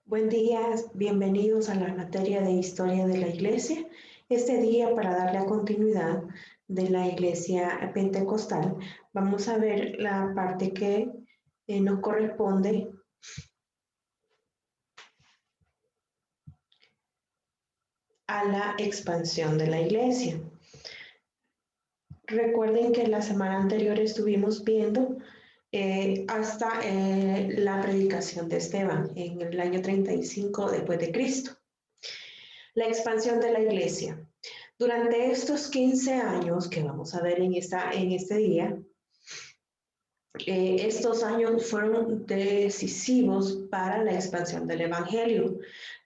Buen día, bienvenidos a la materia de Historia de la Iglesia. Este día, para darle continuidad de la Iglesia Pentecostal, vamos a ver la parte que nos corresponde a la expansión de la Iglesia. Recuerden que la semana anterior estuvimos viendo hasta la predicación de Esteban en el año 35 después de Cristo. La expansión de la Iglesia. Durante estos 15 años que vamos a ver en este día, estos años fueron decisivos para la expansión del Evangelio,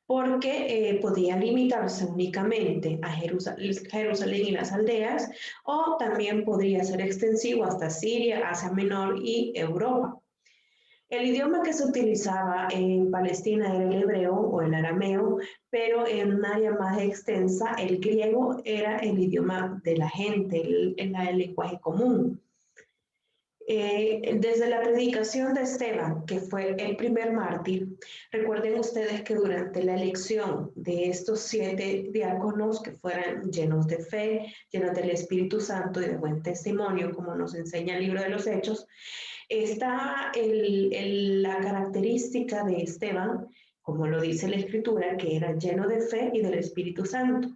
porque podía limitarse únicamente a Jerusalén y las aldeas, o también podría ser extensivo hasta Siria, Asia Menor y Europa. El idioma que se utilizaba en Palestina era el hebreo o el arameo, pero en un área más extensa, el griego era el idioma de la gente, el lenguaje común. Desde la predicación de Esteban, que fue el primer mártir, recuerden ustedes que durante la elección de estos 7 diáconos que fueran llenos de fe, llenos del Espíritu Santo y de buen testimonio, como nos enseña el libro de los Hechos, está la característica de Esteban, como lo dice la Escritura, que era lleno de fe y del Espíritu Santo.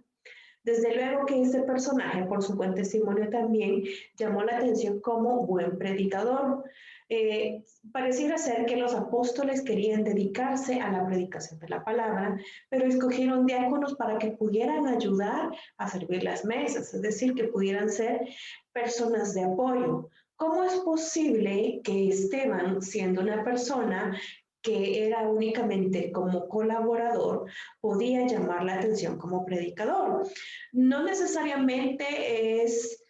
Desde luego que este personaje, por su buen testimonio también, llamó la atención como buen predicador. Pareciera ser que los apóstoles querían dedicarse a la predicación de la palabra, pero escogieron diáconos para que pudieran ayudar a servir las mesas, es decir, que pudieran ser personas de apoyo. ¿Cómo es posible que Esteban, siendo una persona que era únicamente como colaborador, podía llamar la atención como predicador? No necesariamente es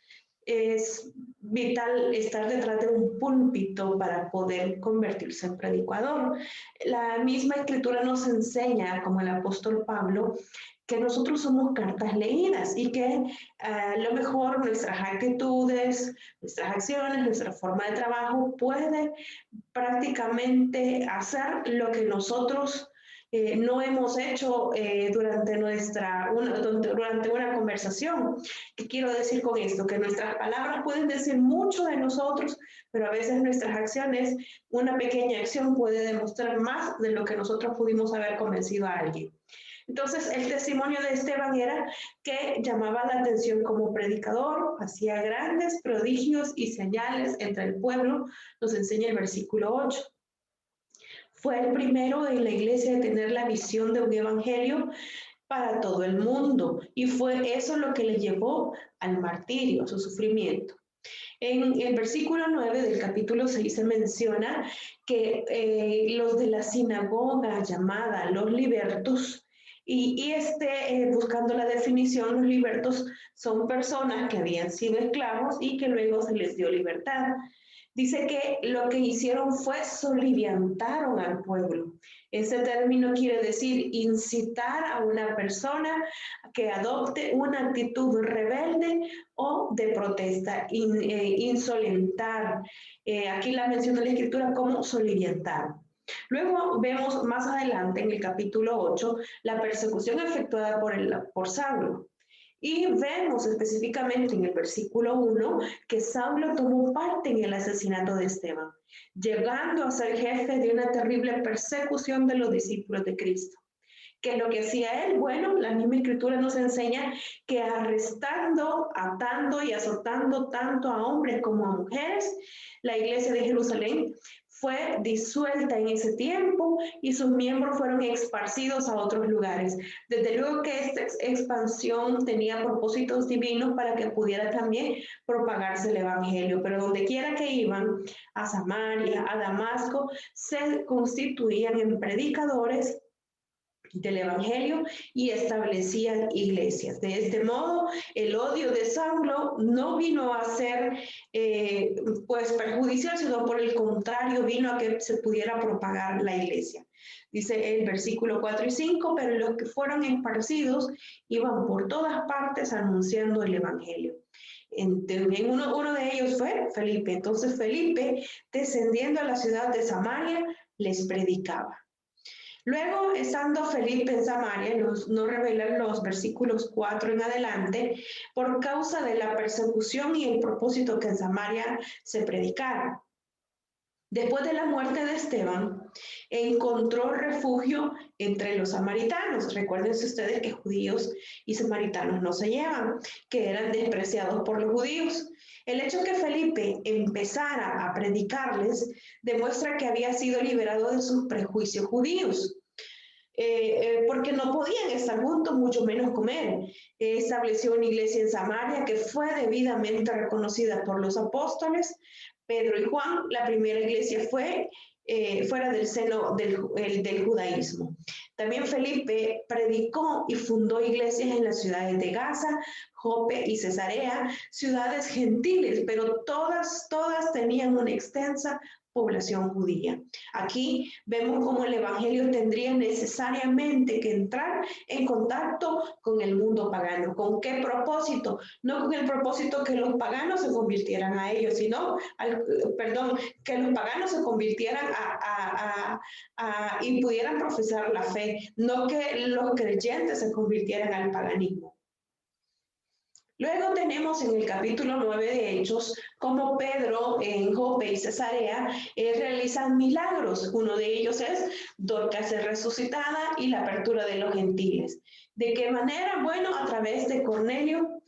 vital estar detrás de un púlpito para poder convertirse en predicador. La misma escritura nos enseña, como el apóstol Pablo, que nosotros somos cartas leídas y que a lo mejor nuestras actitudes, nuestras acciones, nuestra forma de trabajo puede prácticamente hacer lo que nosotros no hemos hecho durante una conversación. ¿Qué quiero decir con esto? Que nuestras palabras pueden decir mucho de nosotros, pero a veces nuestras acciones, una pequeña acción puede demostrar más de lo que nosotros pudimos haber convencido a alguien. Entonces, el testimonio de Esteban era que llamaba la atención como predicador, hacía grandes prodigios y señales entre el pueblo, nos enseña el versículo 8. Fue el primero en la iglesia de tener la visión de un evangelio para todo el mundo, y fue eso lo que le llevó al martirio, a su sufrimiento. En el versículo 9 del capítulo 6 se menciona que los de la sinagoga llamada los libertos, buscando la definición, los libertos son personas que habían sido esclavos y que luego se les dio libertad. Dice que lo que hicieron fue soliviantaron al pueblo. Ese término quiere decir incitar a una persona que adopte una actitud rebelde o de protesta, insolentar. Aquí la menciona la escritura como soliviantar. Luego vemos más adelante en el capítulo 8 la persecución efectuada por Saulo. Y vemos específicamente en el versículo 1 que Saulo tomó parte en el asesinato de Esteban, llegando a ser jefe de una terrible persecución de los discípulos de Cristo. ¿Qué es lo que hacía él? Bueno, la misma escritura nos enseña que arrestando, atando y azotando tanto a hombres como a mujeres, la iglesia de Jerusalén fue disuelta en ese tiempo y sus miembros fueron esparcidos a otros lugares. Desde luego que esta expansión tenía propósitos divinos para que pudiera también propagarse el evangelio, pero donde quiera que iban, a Samaria, a Damasco, se constituían en predicadores del evangelio y establecían iglesias. De este modo, el odio de Saulo no vino a ser pues perjudicial, sino por el contrario vino a que se pudiera propagar la iglesia. Dice el versículo 4 y 5, pero los que fueron esparcidos iban por todas partes anunciando el evangelio. Uno de ellos fue Felipe. Entonces Felipe, descendiendo a la ciudad de Samaria, les predicaba. Luego, estando Felipe en Samaria, nos revelan los versículos 4 en adelante, por causa de la persecución y el propósito que en Samaria se predicara. Después de la muerte de Esteban, encontró refugio entre los samaritanos. Recuérdense ustedes que judíos y samaritanos no se llevan, que eran despreciados por los judíos. El hecho que Felipe empezara a predicarles demuestra que había sido liberado de sus prejuicios judíos. Porque no podían estar juntos, mucho menos comer. Estableció una iglesia en Samaria que fue debidamente reconocida por los apóstoles Pedro y Juan. La primera iglesia fue fuera del seno del judaísmo. También Felipe predicó y fundó iglesias en las ciudades de Gaza, Jope y Cesarea, ciudades gentiles, pero todas tenían una extensa población judía. Aquí vemos cómo el evangelio tendría necesariamente que entrar en contacto con el mundo pagano. ¿Con qué propósito? No con el propósito que los paganos se convirtieran a ellos, sino, que los paganos se convirtieran y pudieran profesar la fe, no que los creyentes se convirtieran al paganismo. Luego tenemos en el capítulo 9 de Hechos cómo Pedro en Jope y Cesarea realizan milagros. Uno de ellos es Dorcas es resucitada y la apertura de los gentiles. ¿De qué manera? Bueno, a través de Cornelio.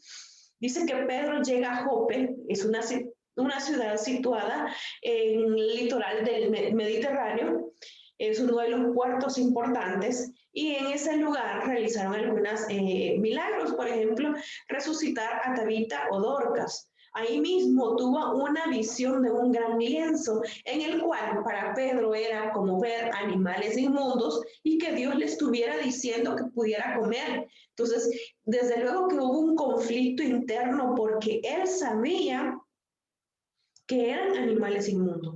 Dice que Pedro llega a Jope, es una ciudad situada en el litoral del Mediterráneo, es uno de los puertos importantes, y en ese lugar realizaron algunos milagros, por ejemplo, resucitar a Tabita o Dorcas. Ahí mismo tuvo una visión de un gran lienzo, en el cual para Pedro era como ver animales inmundos y que Dios le estuviera diciendo que pudiera comer. Entonces, desde luego que hubo un conflicto interno porque él sabía que eran animales inmundos.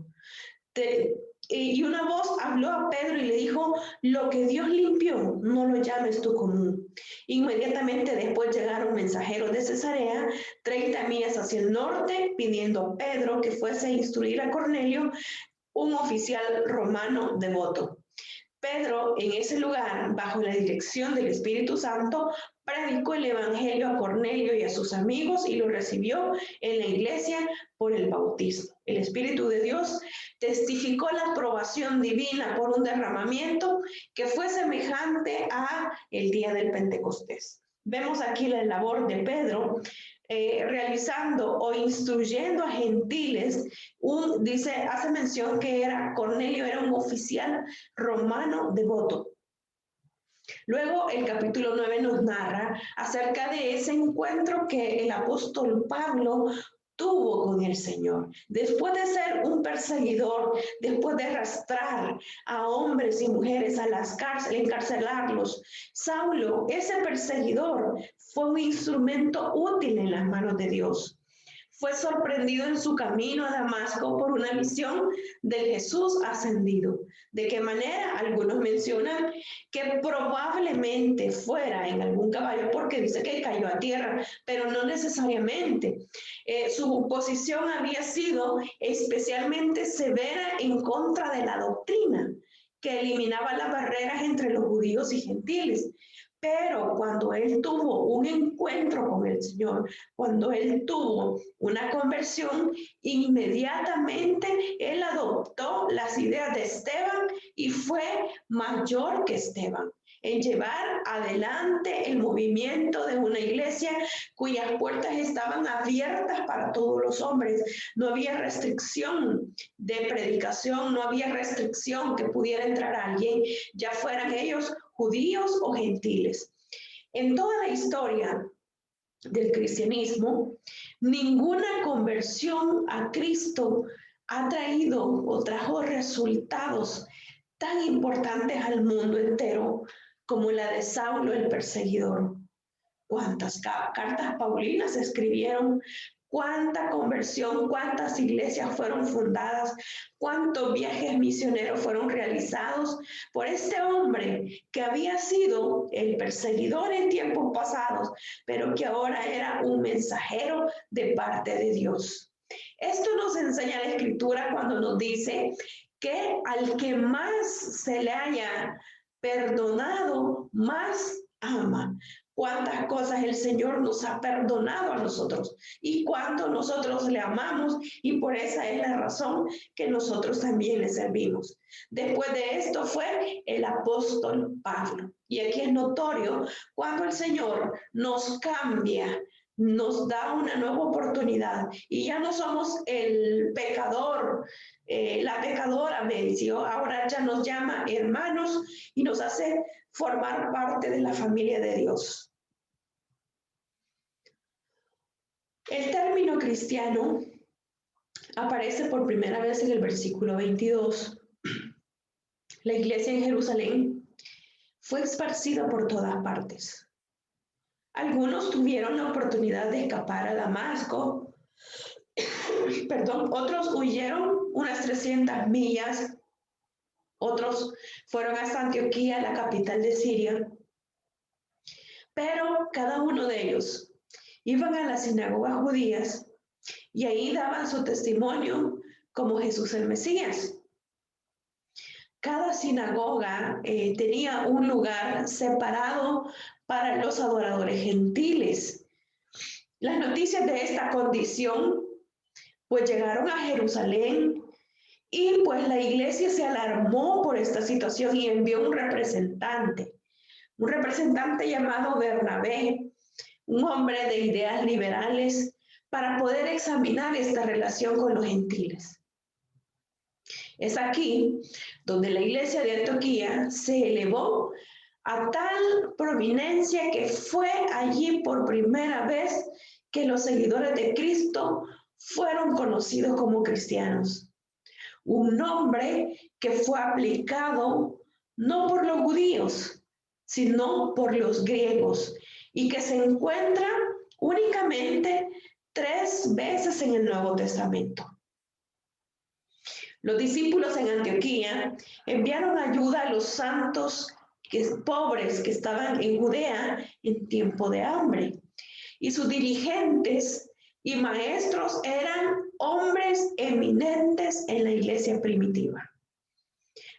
Y una voz habló a Pedro y le dijo, lo que Dios limpió, no lo llames tú común. Inmediatamente después llegaron mensajeros de Cesarea, 30 millas hacia el norte, pidiendo a Pedro que fuese a instruir a Cornelio, un oficial romano devoto. Pedro, en ese lugar, bajo la dirección del Espíritu Santo, predicó el Evangelio a Cornelio y a sus amigos y lo recibió en la iglesia por el bautismo. El Espíritu de Dios testificó la aprobación divina por un derramamiento que fue semejante a el día del Pentecostés. Vemos aquí la labor de Pedro realizando o instruyendo a gentiles. Hace mención que Cornelio era un oficial romano devoto. Luego el capítulo 9 nos narra acerca de ese encuentro que el apóstol Pablo tuvo con el Señor. Después de ser un perseguidor, después de arrastrar a hombres y mujeres a las cárceles, encarcelarlos, Saulo, ese perseguidor, fue un instrumento útil en las manos de Dios. Fue sorprendido en su camino a Damasco por una visión del Jesús ascendido. ¿De qué manera? Algunos mencionan que probablemente fuera en algún caballo, porque dice que cayó a tierra, pero no necesariamente. Su posición había sido especialmente severa en contra de la doctrina, que eliminaba las barreras entre los judíos y gentiles. Pero cuando él tuvo un encuentro con el Señor, cuando él tuvo una conversión, inmediatamente él adoptó las ideas de Esteban y fue mayor que Esteban en llevar adelante el movimiento de una iglesia cuyas puertas estaban abiertas para todos los hombres. No había restricción de predicación, no había restricción que pudiera entrar alguien, ya fueran ellos judíos o gentiles. En toda la historia del cristianismo, ninguna conversión a Cristo ha traído o trajo resultados tan importantes al mundo entero como la de Saulo el perseguidor. ¿Cuántas cartas paulinas se escribieron? ¿Cuánta conversión? ¿Cuántas iglesias fueron fundadas? ¿Cuántos viajes misioneros fueron realizados por este hombre que había sido el perseguidor en tiempos pasados, pero que ahora era un mensajero de parte de Dios? Esto nos enseña la Escritura cuando nos dice que al que más se le haya perdonado, más ama. Cuántas cosas el Señor nos ha perdonado a nosotros y cuánto nosotros le amamos, y por esa es la razón que nosotros también le servimos. Después de esto fue el apóstol Pablo. Y aquí es notorio cuando el Señor nos cambia, nos da una nueva oportunidad y ya no somos el pecador, la pecadora, me dijo, ahora ya nos llama hermanos y nos hace formar parte de la familia de Dios. El término cristiano aparece por primera vez en el versículo 22. La iglesia en Jerusalén fue esparcida por todas partes. Algunos tuvieron la oportunidad de escapar a Damasco, otros huyeron unas 300 millas, otros fueron hasta Antioquía, la capital de Siria, pero cada uno de ellos iban a las sinagogas judías y ahí daban su testimonio como Jesús el Mesías. Cada sinagoga tenía un lugar separado para los adoradores gentiles. Las noticias de esta condición pues llegaron a Jerusalén y pues la iglesia se alarmó por esta situación y envió un representante llamado Bernabé, un hombre de ideas liberales, para poder examinar esta relación con los gentiles. Es aquí donde la iglesia de Antioquía se elevó a tal prominencia que fue allí por primera vez que los seguidores de Cristo fueron conocidos como cristianos. Un nombre que fue aplicado no por los judíos, sino por los griegos, y que se encuentra únicamente 3 veces en el Nuevo Testamento. Los discípulos en Antioquía enviaron ayuda a los santos pobres que estaban en Judea en tiempo de hambre. Y sus dirigentes y maestros eran hombres eminentes en la iglesia primitiva.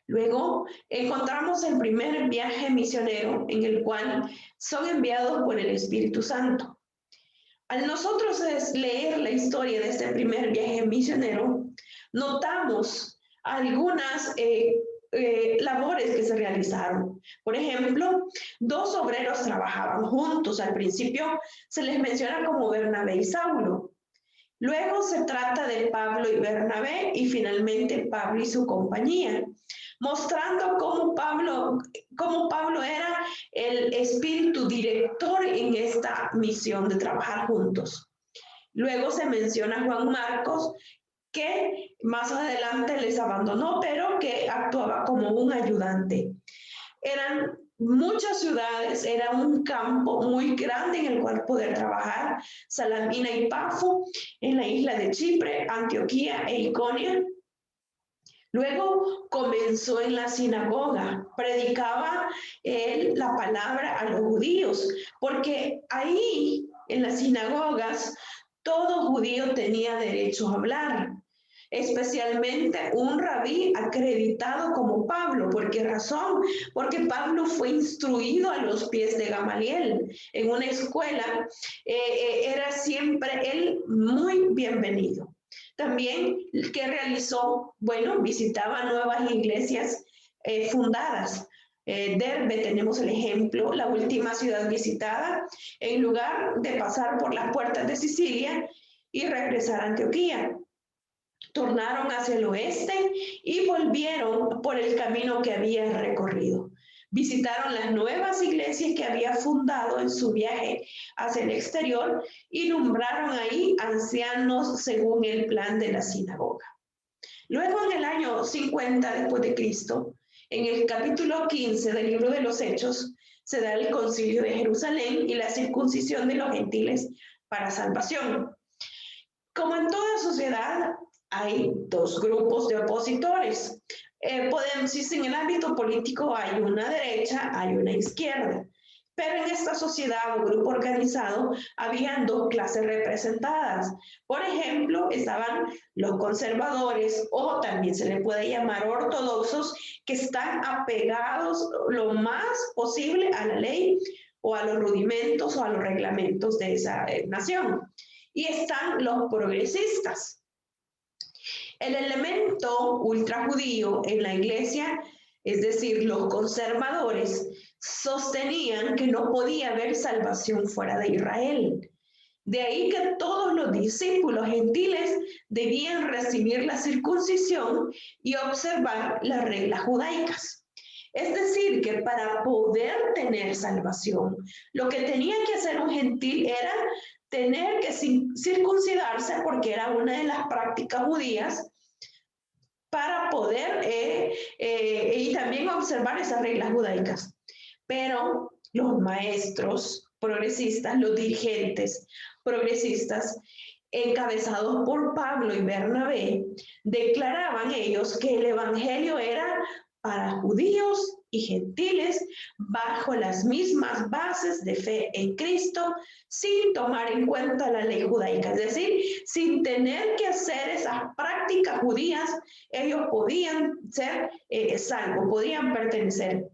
Luego encontramos el primer viaje misionero en el cual son enviados por el Espíritu Santo. Al nosotros leer la historia de este primer viaje misionero, notamos algunas labores que se realizaron. Por ejemplo, 2 obreros trabajaban juntos. Al principio se les menciona como Bernabé y Saulo. Luego se trata de Pablo y Bernabé y finalmente Pablo y su compañía, mostrando cómo Pablo era el espíritu director en esta misión de trabajar juntos. Luego se menciona Juan Marcos, que más adelante les abandonó, pero que actuaba como un ayudante. Eran muchas ciudades, era un campo muy grande en el cual poder trabajar: Salamina y Pafo, en la isla de Chipre, Antioquía e Iconio. Luego comenzó en la sinagoga, predicaba la palabra a los judíos, porque ahí en las sinagogas todo judío tenía derecho a hablar, especialmente un rabí acreditado como Pablo. ¿Por qué razón? Porque Pablo fue instruido a los pies de Gamaliel en una escuela, era siempre él muy bienvenido. También, ¿qué realizó? Bueno, visitaba nuevas iglesias fundadas. Derbe, tenemos el ejemplo, la última ciudad visitada, en lugar de pasar por las puertas de Sicilia y regresar a Antioquía. Tornaron hacia el oeste y volvieron por el camino que habían recorrido. Visitaron las nuevas iglesias que había fundado en su viaje hacia el exterior y nombraron ahí ancianos según el plan de la sinagoga. Luego, en el año 50 después de Cristo, en el capítulo 15 del libro de los Hechos, se da el concilio de Jerusalén y la circuncisión de los gentiles para salvación. Como en toda sociedad, hay 2 grupos de opositores. Podemos decir, en el ámbito político hay una derecha, hay una izquierda. Pero en esta sociedad o grupo organizado habían 2 clases representadas. Por ejemplo, estaban los conservadores, o también se le puede llamar ortodoxos, que están apegados lo más posible a la ley o a los rudimentos o a los reglamentos de esa nación. Y están los progresistas. El elemento ultrajudío en la iglesia, es decir, los conservadores, sostenían que no podía haber salvación fuera de Israel. De ahí que todos los discípulos gentiles debían recibir la circuncisión y observar las reglas judaicas. Es decir, que para poder tener salvación, lo que tenía que hacer un gentil era tener que circuncidarse, porque era una de las prácticas judías, para poder y también observar esas reglas judaicas. Pero los maestros progresistas, los dirigentes progresistas, encabezados por Pablo y Bernabé, declaraban ellos que el evangelio era para judíos y gentiles bajo las mismas bases de fe en Cristo, sin tomar en cuenta la ley judaica, es decir, sin tener que hacer esas prácticas judías, ellos podían ser salvos, podían pertenecer.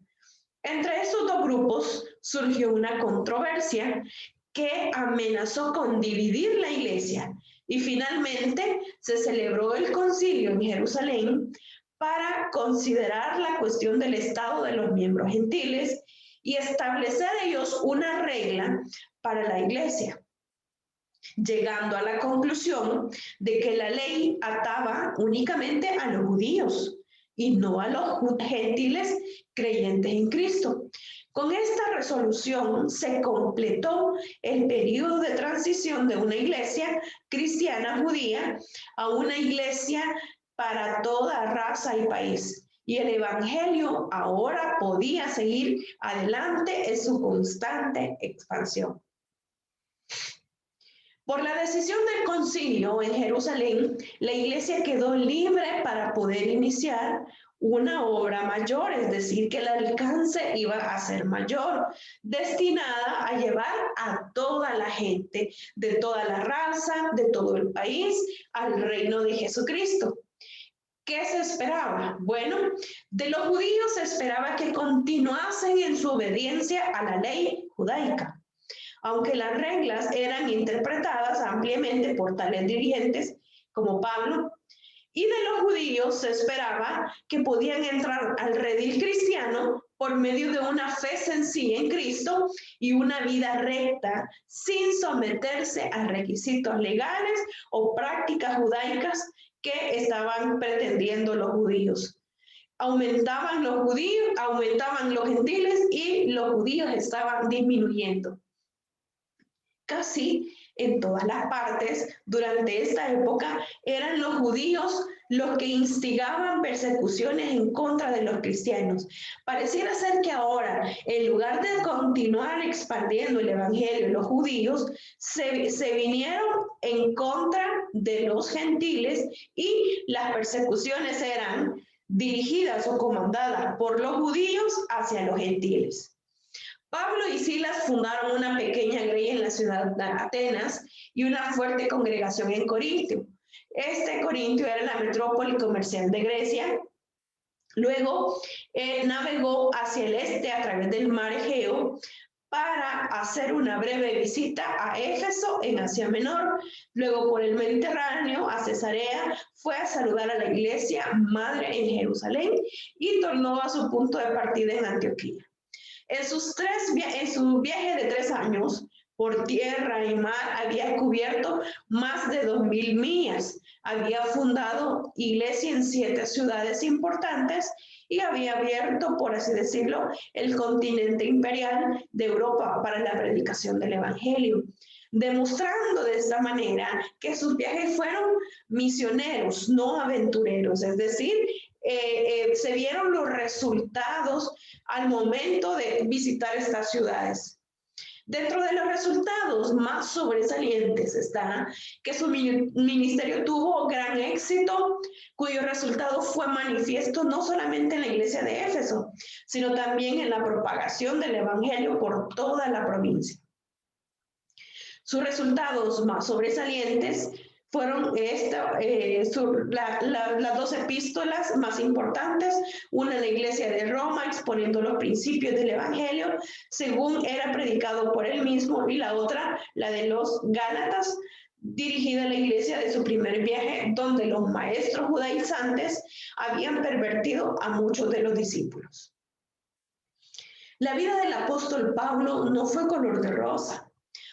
Entre esos dos grupos surgió una controversia que amenazó con dividir la iglesia, y finalmente se celebró el concilio en Jerusalén para considerar la cuestión del estado de los miembros gentiles y establecer ellos una regla para la iglesia, llegando a la conclusión de que la ley ataba únicamente a los judíos y no a los gentiles creyentes en Cristo. Con esta resolución se completó el periodo de transición de una iglesia cristiana judía a una iglesia para toda raza y país. Y el evangelio ahora podía seguir adelante en su constante expansión. Por la decisión del concilio en Jerusalén, la iglesia quedó libre para poder iniciar una obra mayor, es decir, que el alcance iba a ser mayor, destinada a llevar a toda la gente, de toda la raza, de todo el país, al reino de Jesucristo. ¿Qué se esperaba? Bueno, de los judíos se esperaba que continuasen en su obediencia a la ley judaica, aunque las reglas eran interpretadas ampliamente por tales dirigentes como Pablo, y de los judíos se esperaba que podían entrar al redil cristiano por medio de una fe sencilla en Cristo y una vida recta, sin someterse a requisitos legales o prácticas judaicas que estaban pretendiendo los judíos. Aumentaban los judíos, aumentaban los gentiles y los judíos estaban disminuyendo. Casi en todas las partes durante esta época eran los judíos los que instigaban persecuciones en contra de los cristianos. Pareciera ser que ahora, en lugar de continuar expandiendo el evangelio, los judíos se vinieron en contra de los gentiles y las persecuciones eran dirigidas o comandadas por los judíos hacia los gentiles. Pablo y Silas fundaron una pequeña iglesia en la ciudad de Atenas y una fuerte congregación en Corintio. Corintio era la metrópoli comercial de Grecia. Luego navegó hacia el este a través del mar Egeo para hacer una breve visita a Éfeso en Asia Menor. Luego por el Mediterráneo a Cesarea, fue a saludar a la iglesia madre en Jerusalén y tornó a su punto de partida en Antioquía. En su viaje de 3 años por tierra y mar había cubierto más de 2.000 millas, había fundado iglesia en 7 ciudades importantes y había abierto, por así decirlo, el continente imperial de Europa para la predicación del evangelio, demostrando de esta manera que sus viajes fueron misioneros, no aventureros, es decir, se vieron los resultados al momento de visitar estas ciudades. Dentro de los resultados más sobresalientes está que su ministerio tuvo gran éxito, cuyo resultado fue manifiesto no solamente en la iglesia de Éfeso, sino también en la propagación del evangelio por toda la provincia. Sus resultados más sobresalientes fueron las 2 epístolas más importantes, una en la iglesia exponiendo los principios del Evangelio según era predicado por él mismo, y la otra, la de los Gálatas, dirigida a la iglesia de su primer viaje, donde los maestros judaizantes habían pervertido a muchos de los discípulos. La vida del apóstol Pablo no fue color de rosa.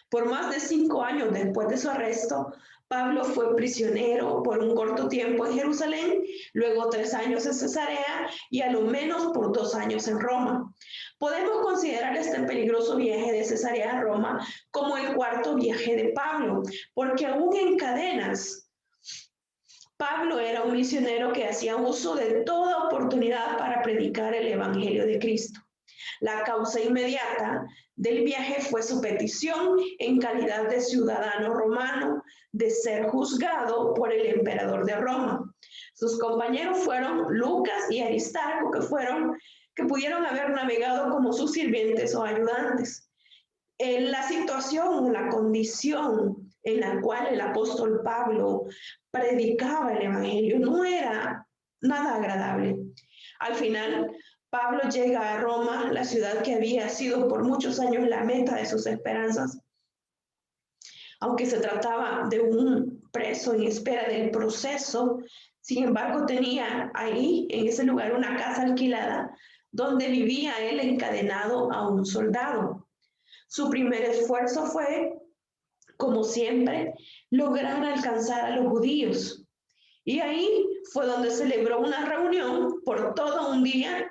Por más de 5 años después de su arresto, Pablo fue prisionero por un corto tiempo en Jerusalén, luego 3 años en Cesarea y a lo menos por 2 años en Roma. Podemos considerar este peligroso viaje de Cesarea a Roma como el cuarto viaje de Pablo, porque aún en cadenas, Pablo era un misionero que hacía uso de toda oportunidad para predicar el Evangelio de Cristo. La causa inmediata del viaje fue su petición en calidad de ciudadano romano de ser juzgado por el emperador de Roma. Sus compañeros fueron Lucas y Aristarco, que pudieron haber navegado como sus sirvientes o ayudantes. La situación, la condición en la cual el apóstol Pablo predicaba el evangelio no era nada agradable. Al final, Pablo llega a Roma, la ciudad que había sido por muchos años la meta de sus esperanzas. Aunque se trataba de un preso en espera del proceso, sin embargo tenía ahí, en ese lugar, una casa alquilada donde vivía él encadenado a un soldado. Su primer esfuerzo fue, como siempre, lograr alcanzar a los judíos. Y ahí fue donde celebró una reunión por todo un día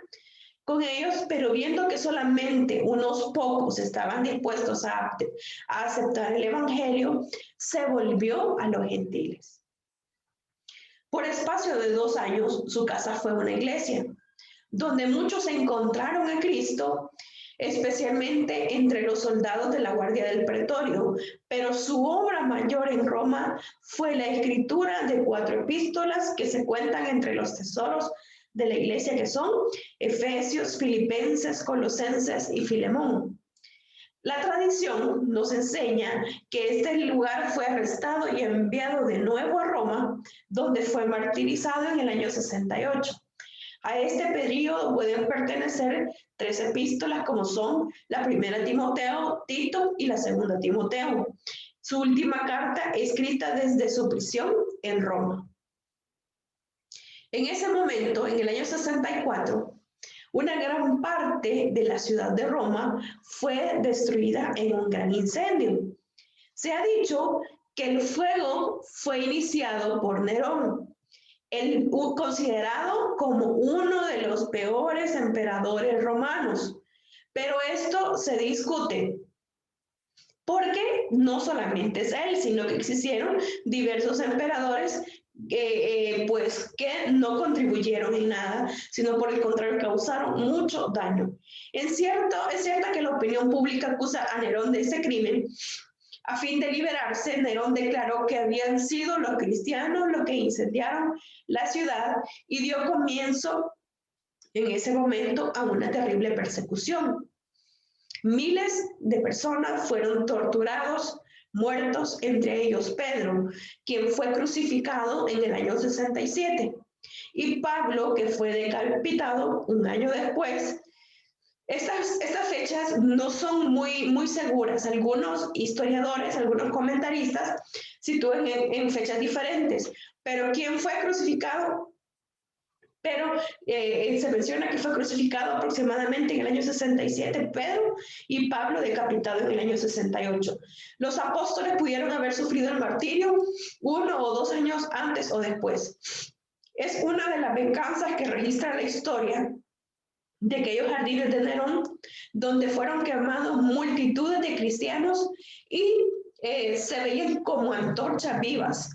con ellos, pero viendo que solamente unos pocos estaban dispuestos a aceptar el evangelio, se volvió a los gentiles. Por espacio de 2 años, su casa fue una iglesia, donde muchos encontraron a Cristo, especialmente entre los soldados de la guardia del pretorio, pero su obra mayor en Roma fue la escritura de 4 epístolas que se cuentan entre los tesoros de la iglesia, que son Efesios, Filipenses, Colosenses y Filemón. La tradición nos enseña que este lugar fue arrestado y enviado de nuevo a Roma, donde fue martirizado en el año 68. A este periodo pueden pertenecer 3 epístolas, como son la primera Timoteo, Tito y la segunda Timoteo. Su última carta escrita desde su prisión en Roma. En ese momento, en el año 64, una gran parte de la ciudad de Roma fue destruida en un gran incendio. Se ha dicho que el fuego fue iniciado por Nerón, considerado como uno de los peores emperadores romanos. Pero esto se discute, porque no solamente es él, sino que existieron diversos emperadores que no contribuyeron en nada, sino por el contrario causaron mucho daño. Es cierto que la opinión pública acusa a Nerón de ese crimen. A fin de liberarse, Nerón declaró que habían sido los cristianos los que incendiaron la ciudad y dio comienzo en ese momento a una terrible persecución. Miles de personas fueron torturados, muertos, entre ellos Pedro, quien fue crucificado en el año 67, y Pablo, que fue decapitado un año después. Estas fechas no son muy seguras. Algunos historiadores, algunos comentaristas sitúan en fechas diferentes, pero ¿quién fue crucificado? Pero se menciona que fue crucificado aproximadamente en el año 67 Pedro, y Pablo decapitado en el año 68. Los apóstoles pudieron haber sufrido el martirio 1 o 2 años antes o después. Es una de las venganzas que registra la historia de aquellos jardines de Nerón, donde fueron quemados multitudes de cristianos y se veían como antorchas vivas,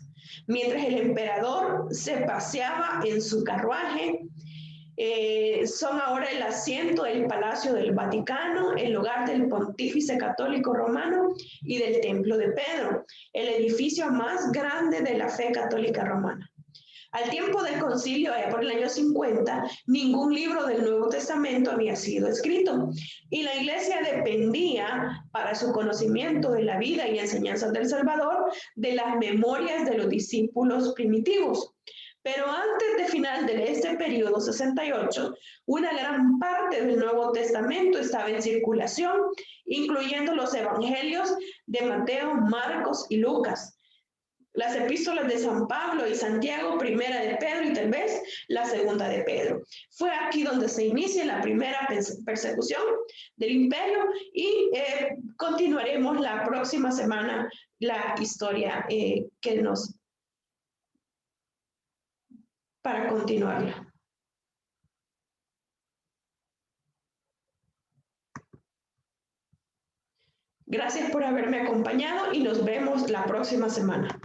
mientras el emperador se paseaba en su carruaje. Son ahora el asiento del Palacio del Vaticano, el hogar del Pontífice Católico Romano y del Templo de Pedro, el edificio más grande de la fe católica romana. Al tiempo del concilio, allá por el año 50, ningún libro del Nuevo Testamento había sido escrito, y la iglesia dependía para su conocimiento de la vida y enseñanzas del Salvador de las memorias de los discípulos primitivos. Pero antes de final de este periodo 68, una gran parte del Nuevo Testamento estaba en circulación, incluyendo los evangelios de Mateo, Marcos y Lucas, las epístolas de San Pablo y Santiago, primera de Pedro y tal vez la segunda de Pedro. Fue aquí donde se inicia la primera persecución del imperio y continuaremos la próxima semana la historia que nos para continuarla. Gracias por haberme acompañado y nos vemos la próxima semana.